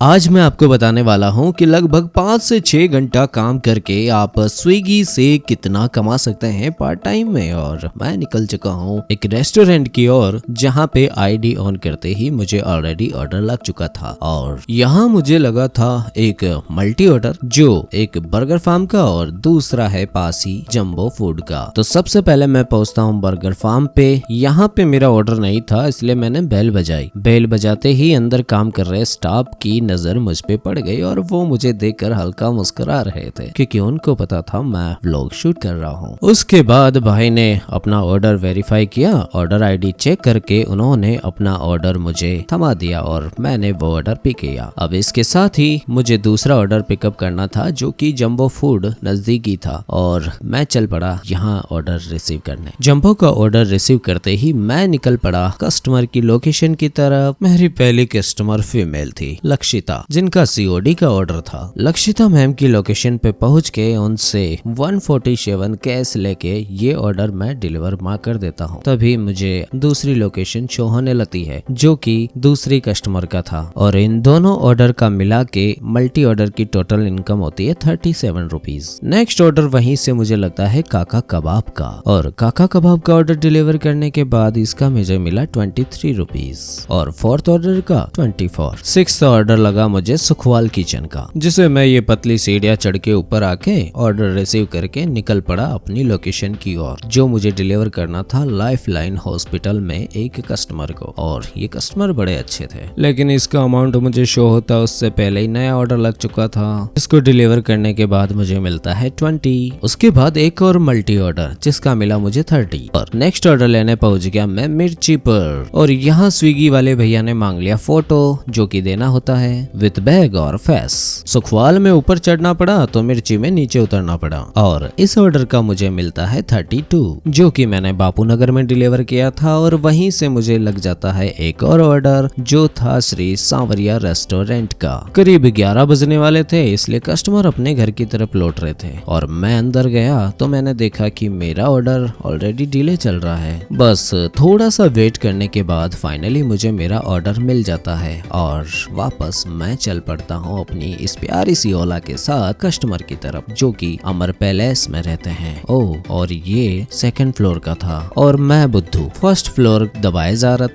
आज मैं आपको बताने वाला हूं कि लगभग 5 से 6 घंटा काम करके आप स्विगी से कितना कमा सकते हैं पार्ट टाइम में। और मैं निकल चुका हूं एक रेस्टोरेंट की ओर जहां पे आईडी ऑन करते ही मुझे ऑलरेडी ऑर्डर लग चुका था। और यहां मुझे लगा था एक मल्टी ऑर्डर जो एक बर्गर फार्म का और दूसरा है पास ही जंबो फूड का। तो सबसे पहले मैं पहुंचता हूं बर्गर फार्म पे। यहाँ पे मेरा ऑर्डर नहीं था इसलिए मैंने बेल बजाई। बेल बजाते ही अंदर काम कर रहे स्टाफ की नजर मुझ पे पड़ गई और वो मुझे देखकर हल्का मुस्कुरा रहे थे क्योंकि उनको पता था मैं व्लॉग शूट कर रहा हूँ। उसके बाद भाई ने अपना ऑर्डर वेरीफाई किया। ऑर्डर आईडी चेक करके उन्होंने अपना ऑर्डर मुझे थमा दिया और मैंने वो ऑर्डर पिक किया। अब इसके साथ ही मुझे दूसरा ऑर्डर पिकअप करना था जो कि जंबो फूड नजदीकी था और मैं चल पड़ा यहाँ ऑर्डर रिसीव करने। जंबो का ऑर्डर रिसीव करते ही मैं निकल पड़ा कस्टमर की लोकेशन की तरफ। मेरी पहली कस्टमर फीमेल थी लक्षिता, जिनका सीओडी का ऑर्डर था। लक्षिता मैम की लोकेशन पे पहुंच के उनसे 147 कैश लेके ये ऑर्डर मैं डिलीवर मार कर देता हूँ। तभी मुझे दूसरी लोकेशन शो होने लगती है जो कि दूसरी कस्टमर का था और इन दोनों ऑर्डर का मिला के मल्टी ऑर्डर की टोटल इनकम होती है 37 रुपीज। नेक्स्ट ऑर्डर वहीं से मुझे लगता है काका कबाब का और काका कबाब का ऑर्डर डिलीवर करने के बाद इसका मुझे मिला 23 रुपीज और फोर्थ ऑर्डर का 24। सिक्स्थ ऑर्डर लगा मुझे सुखवाल किचन का, जिसे मैं ये पतली सीढ़ियां चढ़ के ऊपर आके ऑर्डर रिसीव करके निकल पड़ा अपनी लोकेशन की ओर जो मुझे डिलीवर करना था लाइफलाइन हॉस्पिटल में एक कस्टमर को। और ये कस्टमर बड़े अच्छे थे लेकिन इसका अमाउंट मुझे शो होता उससे पहले ही नया ऑर्डर लग चुका था। इसको डिलीवर करने के बाद मुझे मिलता है 20। उसके बाद एक और मल्टी ऑर्डर जिसका मिला मुझे 30 और नेक्स्ट ऑर्डर लेने पहुंच गया मैं मिर्ची पर। और यहाँ स्विगी वाले भैया ने मांग लिया फोटो जो की देना होता है विद बैग और फेस। सुखवाल में ऊपर चढ़ना पड़ा तो मिर्ची में नीचे उतरना पड़ा और इस ऑर्डर का मुझे मिलता है 32 जो कि मैंने बापू नगर में डिलीवर किया था। और वहीं से मुझे लग जाता है एक और ऑर्डर जो था श्री सांवरिया रेस्टोरेंट का। करीब 11 बजने वाले थे इसलिए कस्टमर अपने घर की तरफ लौट रहे थे और मैं अंदर गया तो मैंने देखा कि मेरा ऑर्डर ऑलरेडी डिले चल रहा है। बस थोड़ा सा वेट करने के बाद फाइनली मुझे मेरा ऑर्डर मिल जाता है और वापस मैं चल पड़ता हूँ अपनी इस प्यारी सी ओला के साथ कस्टमर की तरफ जो कि अमर पैलेस में रहते हैं। ओह, और ये सेकंड फ्लोर का था और मैं बुद्धू फर्स्ट फ्लोर दबाए जा रहा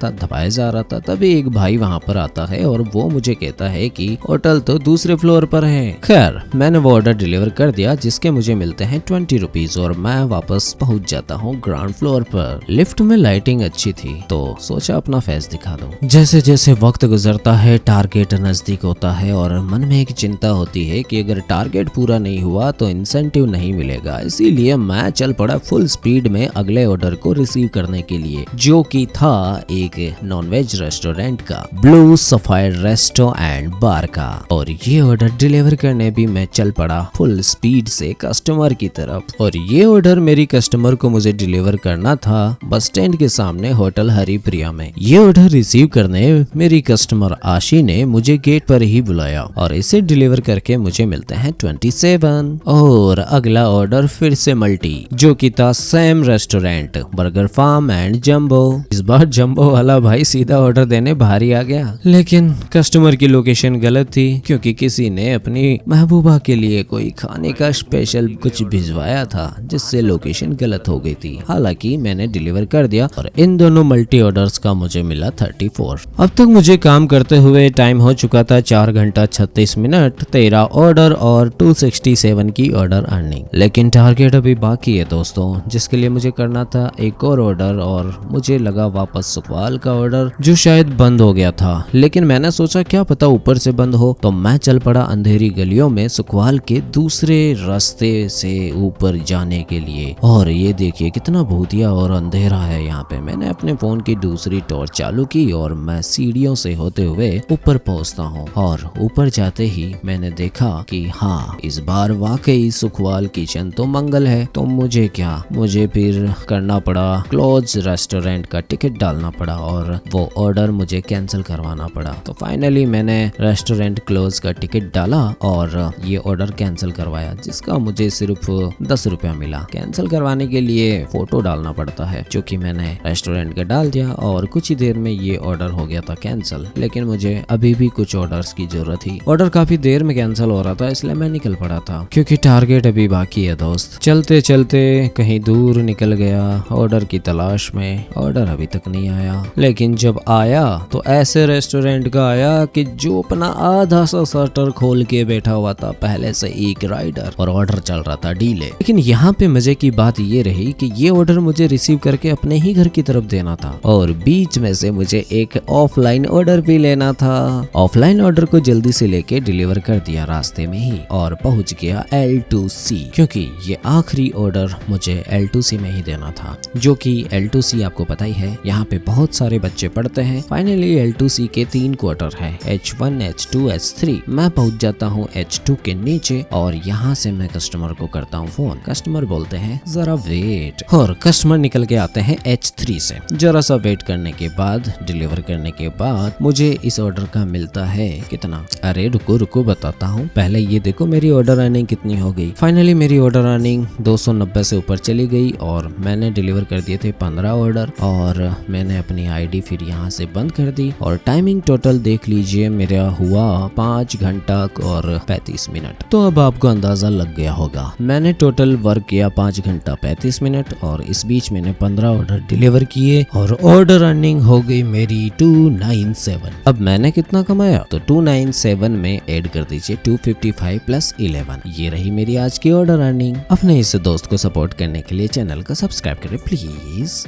था। तभी एक भाई वहाँ पर आता है और वो मुझे कहता है कि होटल तो दूसरे फ्लोर पर है। खैर मैंने वो ऑर्डर डिलीवर कर दिया जिसके मुझे मिलते हैं 20 रुपीज और मैं वापस पहुँच जाता हूँ ग्राउंड फ्लोर पर। लिफ्ट में लाइटिंग अच्छी थी तो सोचा अपना फेस दिखा दूं। जैसे जैसे वक्त गुजरता है टारगेट नजदीक होता है और मन में एक चिंता होती है कि अगर टारगेट पूरा नहीं हुआ तो इंसेंटिव नहीं मिलेगा। इसीलिए मैं चल पड़ा फुल स्पीड में अगले ऑर्डर को रिसीव करने के लिए जो कि था एक नॉनवेज रेस्टोरेंट का ब्लू सफायर रेस्टो एंड बार का। और ये ऑर्डर डिलीवर करने भी मैं चल पड़ा फुल स्पीड से कस्टमर की तरफ। और ये ऑर्डर मेरी कस्टमर को मुझे डिलीवर करना था बस स्टैंड के सामने होटल हरिप्रिया में। ये ऑर्डर रिसीव करने मेरी कस्टमर आशी ने मुझे गेट पर ही बुलाया और इसे डिलीवर करके मुझे मिलते हैं 27। और अगला ऑर्डर फिर से मल्टी जो कि था same restaurant burger farm and jumbo. इस बार जंबो वाला भाई सीधा ऑर्डर देने बाहर ही आ गया लेकिन कस्टमर की लोकेशन गलत थी क्योंकि किसी ने अपनी महबूबा के लिए कोई खाने का स्पेशल कुछ भिजवाया था जिससे लोकेशन गलत हो गई थी। हालांकि मैंने डिलीवर कर दिया और इन दोनों मल्टी ऑर्डर्स का मुझे मिला 34। अब तक मुझे काम करते हुए टाइम हो चुका था 4 घंटा 36 मिनट, 13 ऑर्डर और 267 की ऑर्डर अर्निंग। लेकिन टारगेट अभी बाकी है दोस्तों जिसके लिए मुझे करना था एक और ऑर्डर और मुझे लगा वापस सुखवाल का ऑर्डर जो शायद बंद हो गया था। लेकिन मैंने सोचा क्या पता ऊपर से बंद हो तो मैं चल पड़ा अंधेरी गलियों में सुखवाल के दूसरे रास्ते से ऊपर जाने के लिए। और ये देखिए कितना भूतिया और अंधेरा है यहाँ पे। मैंने अपने फोन की दूसरी टॉर्च चालू की और मैं सीढ़ियों से होते हुए ऊपर पहुंचता हूँ। और ऊपर जाते ही मैंने देखा कि हाँ इस बार वाकई सुखवाल किचन तो मंगल है। तो मुझे फिर करना पड़ा क्लोज रेस्टोरेंट का टिकट डालना पड़ा और वो ऑर्डर मुझे कैंसिल करवाना पड़ा। तो फाइनली मैंने रेस्टोरेंट क्लोज का टिकट डाला और ये ऑर्डर कैंसिल करवाया जिसका मुझे सिर्फ 10 रुपया मिला। कैंसिल करवाने के लिए फोटो डालना पड़ता है जो कि मैंने रेस्टोरेंट का डाल दिया और कुछ ही देर में ये ऑर्डर हो गया था कैंसिल। लेकिन मुझे अभी भी कुछ कुछ ऑर्डर्स की जरूरत थी। ऑर्डर काफी देर में कैंसिल हो रहा था, इसलिए मैं निकल पड़ा था क्योंकि टारगेट अभी बाकी है दोस्त। चलते चलते कहीं दूर निकल गया ऑर्डर की तलाश में। ऑर्डर अभी तक नहीं आया, लेकिन जब आया तो ऐसे रेस्टोरेंट का आया कि जो अपना आधा सा शटर खोल के बैठा हुआ था पहले से एक राइडर, और ऑर्डर चल रहा था डीले। लेकिन यहाँ पे मजे की बात ये रही कि ये ऑर्डर मुझे रिसीव करके अपने ही घर की तरफ देना था, और बीच में से मुझे एक ऑफलाइन ऑर्डर भी लेना था। ऑफलाइन ऑर्डर को जल्दी से लेके डिलीवर कर दिया रास्ते में ही, और पहुंच गया L2C, क्योंकि ये आखिरी ऑर्डर मुझे L2C में ही देना था, जो कि L2C आपको पता ही है यहाँ पे बहुत सारे बच्चे पढ़ते हैं। फाइनली L2C के 3 क्वार्टर है, H1, H2, H3। मैं पहुंच जाता हूँ H2 के नीचे, और यहाँ से मैं कस्टमर को करता हूँ फोन। कस्टमर बोलते हैं जरा वेट, और कस्टमर निकल के आते हैं H3 से। जरा सा वेट करने के बाद, डिलीवर करने के बाद मुझे इस ऑर्डर का मिलता है कितना। अरे रुको रुको बताता हूँ, पहले ये देखो मेरी ऑर्डर अर्निंग कितनी हो गई। फाइनली मेरी ऑर्डर अर्निंग 290 से ऊपर चली गई, और मैंने डिलीवर कर दिए थे 15 ऑर्डर, और मैंने अपनी आईडी फिर यहाँ से बंद कर दी। और टाइमिंग टोटल देख लीजिए, मेरा हुआ 5 घंटा और 35 मिनट। तो अब आपको अंदाजा लग गया होगा, मैंने टोटल वर्क किया 5 घंटा 35 मिनट, और इस बीच मैंने 15 ऑर्डर डिलीवर किए, और ऑर्डर अर्निंग हो गई मेरी 297। अब मैंने कितना कमाया, तो 297 में ऐड कर दीजिए 255 प्लस 11। ये रही मेरी आज की ऑर्डर अर्निंग। अपने इस दोस्त को सपोर्ट करने के लिए चैनल को सब्सक्राइब करें प्लीज।